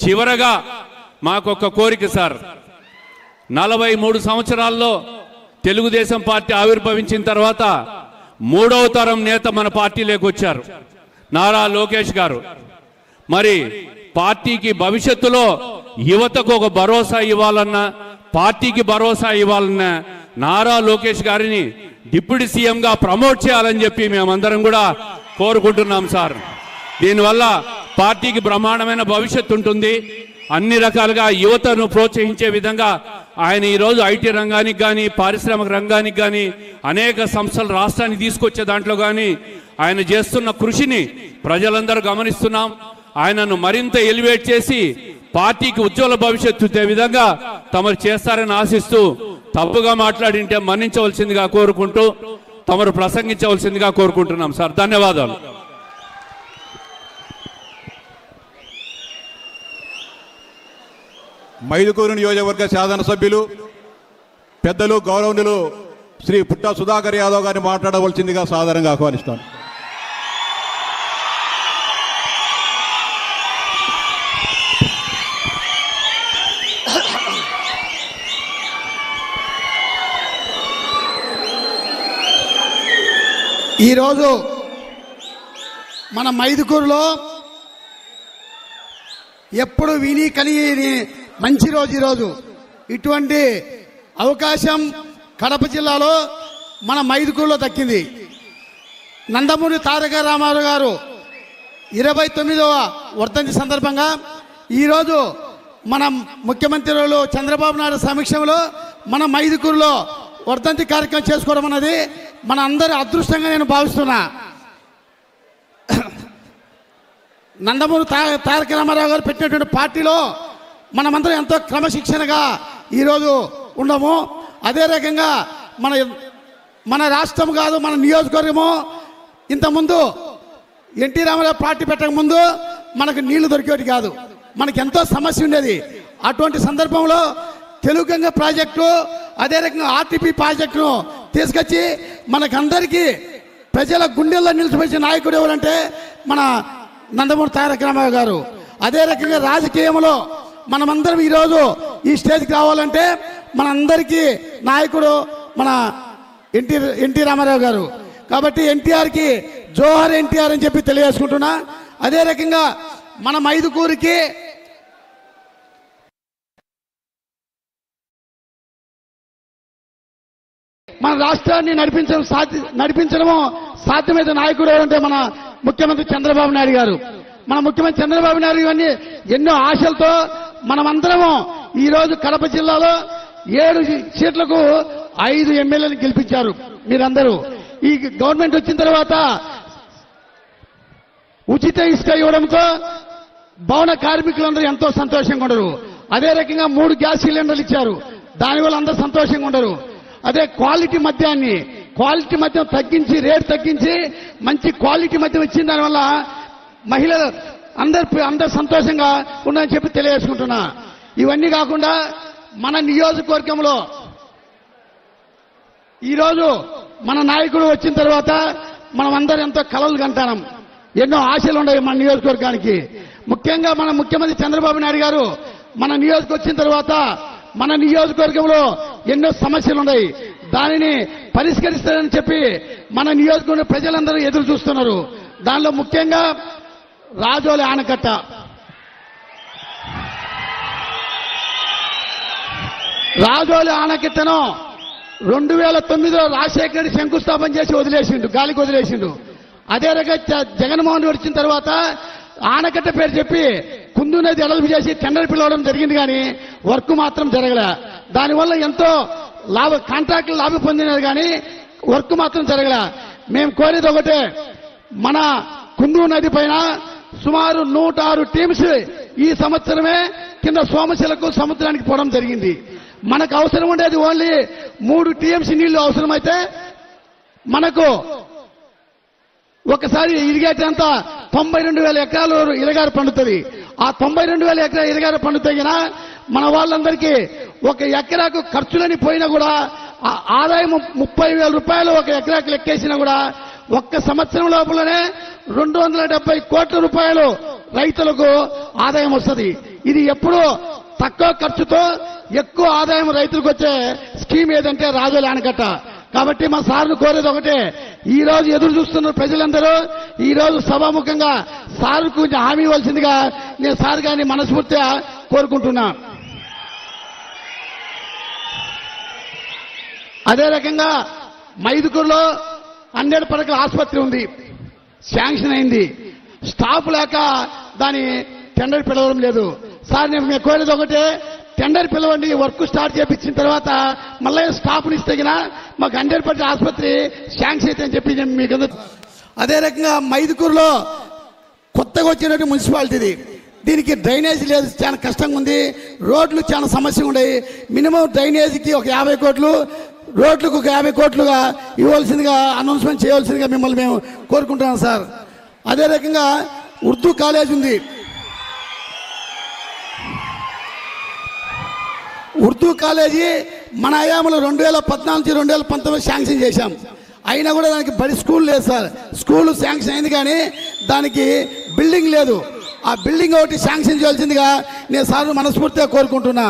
చివరగా మాకొక కోరిక సార్, 43 సంవత్సరాల్లో తెలుగుదేశం పార్టీ ఆవిర్భవించిన తర్వాత 3వ తరం నేత మన పార్టీలోకి వచ్చారు, నారా లోకేష్ గారు. మరి పార్టీకి భవిష్యత్తులో యువతకు ఒక భరోసా ఇవ్వాలన్నా, పార్టీకి భరోసా ఇవ్వాలన్నా నారా లోకేష్ గారిని డిప్యూటీ సీఎంగా ప్రమోట్ చేయాలని చెప్పి మేమందరం కూడా కోరుకుంటున్నాం సార్. దీనివల్ల పార్టీకి బ్రహ్మాండమైన భవిష్యత్తు ఉంటుంది. అన్ని రకాలుగా యువతను ప్రోత్సహించే విధంగా ఆయన ఈరోజు ఐటీ రంగానికి కానీ, పారిశ్రామిక రంగానికి కానీ, అనేక సంస్థలు రాష్ట్రానికి తీసుకొచ్చే దాంట్లో కానీ ఆయన చేస్తున్న కృషిని ప్రజలందరూ గమనిస్తున్నాం. ఆయనను మరింత ఎలివేట్ చేసి పార్టీకి ఉజ్వల భవిష్యత్తు ఇచ్చే విధంగా తమరు చేస్తారని ఆశిస్తూ, తప్పుగా మాట్లాడింటే మన్నించవలసిందిగా కోరుకుంటూ తమరు ప్రసంగించవలసిందిగా కోరుకుంటున్నాం సార్. ధన్యవాదాలు. మైదుకూరు నియోజకవర్గ శాసనసభ్యులు పెద్దలు గౌరవనీయులు శ్రీ పుట్టా సుధాకర్ యాదవ్ గారిని మాట్లాడవలసిందిగా సాధారణంగా ఆహ్వానిస్తాను. ఈరోజు మన మైదుకూరులో ఎప్పుడు విని కని మంచి రోజు ఈరోజు. ఇటువంటి అవకాశం కడప జిల్లాలో మన మైదుకూరులో దక్కింది. నందమూరి తారక రామారావు గారు 29వ వర్ధంతి సందర్భంగా ఈరోజు మన ముఖ్యమంత్రులు చంద్రబాబు నాయుడు సమక్షంలో మన మైదుకూరులో వర్ధంతి కార్యక్రమం చేసుకోవడం అనేది మన అందరి అదృష్టంగా నేను భావిస్తున్నా. నందమూరి తారక రామారావు గారు పెట్టినటువంటి పార్టీలో మనమందరం ఎంతో క్రమశిక్షణగా ఈరోజు ఉండము. అదే రకంగా మన రాష్ట్రం కాదు, మన నియోజకవర్గము ఇంతకుముందు ఎన్టీ రామారావు పార్టీ పెట్టక ముందు మనకు నీళ్లు దొరికేటి కాదు, మనకి ఎంతో సమస్య ఉండేది. అటువంటి సందర్భంలో తెలుగు గంగ ప్రాజెక్టు, అదే రకంగా ఆర్టీపీ ప్రాజెక్టును తీసుకొచ్చి మనకందరికీ ప్రజల గుండెల్లో నిలిచిపోయిన నాయకుడు ఎవరంటే మన నందమూరి తారక రామారావు గారు. అదే రకంగా రాజకీయంలో మనమందరం ఈరోజు ఈ స్టేజ్కి రావాలంటే మనందరికీ నాయకుడు మన ఎన్టీ రామారావు గారు. కాబట్టి ఎన్టీఆర్కి జోహర్ ఎన్టీఆర్ అని చెప్పి తెలియజేసుకుంటున్నా. అదే రకంగా మన మైదుకూరికి మన రాష్ట్రాన్ని నడిపించడము సాధ్యమైన నాయకుడు ఎవరంటే మన ముఖ్యమంత్రి చంద్రబాబు నాయుడు గారు. మన ముఖ్యమంత్రి చంద్రబాబు నాయుడు గారిని ఎన్నో ఆశలతో మనమందరము ఈరోజు కడప జిల్లాలో 7 సీట్లకు 5 ఎమ్మెల్యేలను గెలిపించారు. మీరందరూ ఈ గవర్నమెంట్ వచ్చిన తర్వాత ఉచిత ఇసుక ఇవ్వడంతో భవన కార్మికులందరూ ఎంతో సంతోషంగా ఉండరు. అదే రకంగా 3 గ్యాస్ సిలిండర్లు ఇచ్చారు, దానివల్ల అందరూ సంతోషంగా ఉండరు. అదే క్వాలిటీ మద్యం తగ్గించి, రేట్ తగ్గించి మంచి క్వాలిటీ మద్యం ఇచ్చిన దానివల్ల మహిళలు అందరు సంతోషంగా ఉన్నారని చెప్పి తెలియజేసుకుంటున్నా. ఇవన్నీ కాకుండా మన నియోజకవర్గంలో ఈరోజు మన నాయకుడు వచ్చిన తర్వాత మనం అందరం ఎంతో కలలు కంటాం, ఎన్నో ఆశలు ఉన్నాయి మన నియోజకవర్గానికి. ముఖ్యంగా మన ముఖ్యమంత్రి చంద్రబాబు నాయుడు గారు మన నియోజకవర్గం వచ్చిన తర్వాత మన నియోజకవర్గంలో ఎన్నో సమస్యలు ఉన్నాయి, దానిని పరిష్కరిస్తారని చెప్పి మన నియోజకవర్గ ప్రజలందరూ ఎదురు చూస్తున్నారు. దానిలో ముఖ్యంగా రాజోలి ఆనకట్ట. రాజోలి ఆనకట్టను 2009లో రాజశేఖర రెడ్డి శంకుస్థాపన చేసి వదిలేసిండు, గాలికి వదిలేసిండు. అదే రకంగా జగన్మోహన్ రెడ్డి వచ్చిన తర్వాత ఆనకట్ట పేరు చెప్పి కుందు నది ఎడల్పు చేసి టెండర్ పిలవడం జరిగింది, కానీ వర్క్ మాత్రం జరగలే. దానివల్ల ఎంతో కాంట్రాక్టులు లాభం పొందినారు, కానీ వర్క్ మాత్రం జరగలే. మేము కోరేది ఒకటే, మన కుందు నది పైన సుమారు 106 టీమ్స్ ఈ సంవత్సరమే కింద సోమశిలకు సముద్రానికి పోవడం జరిగింది. మనకు అవసరం ఉండేది ఓన్లీ 3 టీఎంసీ నీళ్లు అవసరమైతే మనకు ఒకసారి ఇరిగేట్ అంతా 92,000 ఎకరాలు ఇరగారు పండుతుంది. ఆ 92,000 ఎకరాలు ఇరగారు పండుతాయినా మన వాళ్ళందరికీ ఒక ఎకరాకు ఖర్చులని పోయినా కూడా ఆదాయం 30,000 రూపాయలు ఒక ఎకరాకు లెక్కేసినా కూడా ఒక్క సంవత్సరం లోపలనే 270 కోట్ల రూపాయలు రైతులకు ఆదాయం వస్తుంది. ఇది ఎప్పుడు తక్కువ ఖర్చుతో ఎక్కువ ఆదాయం రైతులకు వచ్చే స్కీమ్ ఏదంటే రాజోలి ఆనకట్ట. కాబట్టి మా సార్ను కోరేది ఒకటే, ఈ రోజు ఎదురు చూస్తున్న ప్రజలందరూ ఈ రోజు సభాముఖంగా సార్ కొంచెం హామీ ఇవ్వాల్సిందిగా నేను సార్ గారిని మనస్ఫూర్తిగా కోరుకుంటున్నా. అదే రకంగా మైదుకూరులో 100 పడకల ఆసుపత్రి ఉంది, శాంక్షన్ అయింది. స్టాఫ్ లేక దాని టెండర్ పిలవడం లేదు. సార్ నేను మేము కోరేది ఒకటే, టెండర్ పిలవండి, వర్క్ స్టార్ట్ చేయించిన తర్వాత మళ్ళీ స్టాఫ్ని ఇస్తే మాకు 100 పడకల ఆసుపత్రి శాంక్షన్ అయితే అని చెప్పి నేను మీకు. అదే రకంగా మైదుకూరులో కొత్తగా వచ్చినట్టు మున్సిపాలిటీది, దీనికి డ్రైనేజ్ లేదు, చాలా కష్టంగా ఉంది. రోడ్లు చాలా సమస్య ఉన్నాయి. మినిమం డ్రైనేజీకి ఒక 50 కోట్లు, రోడ్లకు ఒక 50 కోట్లుగా ఇవ్వాల్సిందిగా అనౌన్స్మెంట్ చేయవలసిందిగా మిమ్మల్ని మేము కోరుకుంటున్నాం సార్. అదే రకంగా ఉర్దూ కాలేజ్ ఉంది, ఉర్దూ కాలేజీ మన హయాంలో 2014-2019 శాంక్షన్ చేశాం. అయినా కూడా దానికి బడి స్కూల్ లేదు సార్. స్కూల్ శాంక్షన్ అయింది కానీ దానికి బిల్డింగ్ లేదు. ఆ బిల్డింగ్ ఒకటి శాంక్షన్ చేయాల్సిందిగా నేను సార్ మనస్ఫూర్తిగా కోరుకుంటున్నా.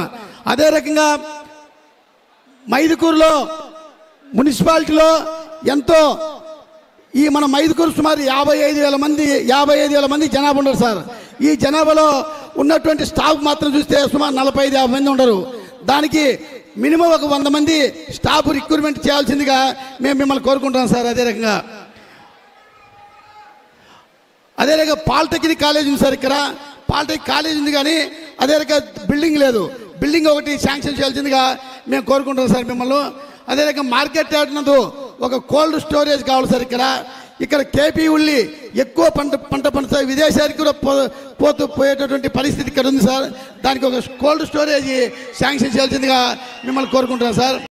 అదే రకంగా మైదుకూరులో మున్సిపాలిటీలో ఎంతో ఈ మన మైదుకూరు సుమారు 55,000 మంది జనాభా ఉండరు సార్. ఈ జనాభాలో ఉన్నటువంటి స్టాఫ్ మాత్రం చూస్తే సుమారు 45-50 మంది ఉండరు. దానికి మినిమం ఒక 100 మంది స్టాఫ్ రిక్రూట్మెంట్ చేయాల్సిందిగా మేము మిమ్మల్ని కోరుకుంటున్నాం సార్. అదే రకంగా పాలిటెక్నిక్ కాలేజ్ ఉంది సార్. ఇక్కడ పాలిటెక్నిక్ కాలేజ్ ఉంది కానీ అదే రకంగా బిల్డింగ్ లేదు. బిల్డింగ్ ఒకటి శాంక్షన్ చేయాల్సిందిగా మేము కోరుకుంటున్నాం సార్ మిమ్మల్ని. అదే రకంగా మార్కెట్ యార్డ్ నందు ఒక కోల్డ్ స్టోరేజ్ కావాలి సార్. ఇక్కడ కేపీ ఉల్లి ఎక్కువ పంట పండుతాయి, విదేశానికి కూడా పోయేటటువంటి పరిస్థితి ఇక్కడ ఉంది సార్. దానికి ఒక కోల్డ్ స్టోరేజ్ శాంక్షన్ చేయాల్సిందిగా మిమ్మల్ని కోరుకుంటున్నాం సార్.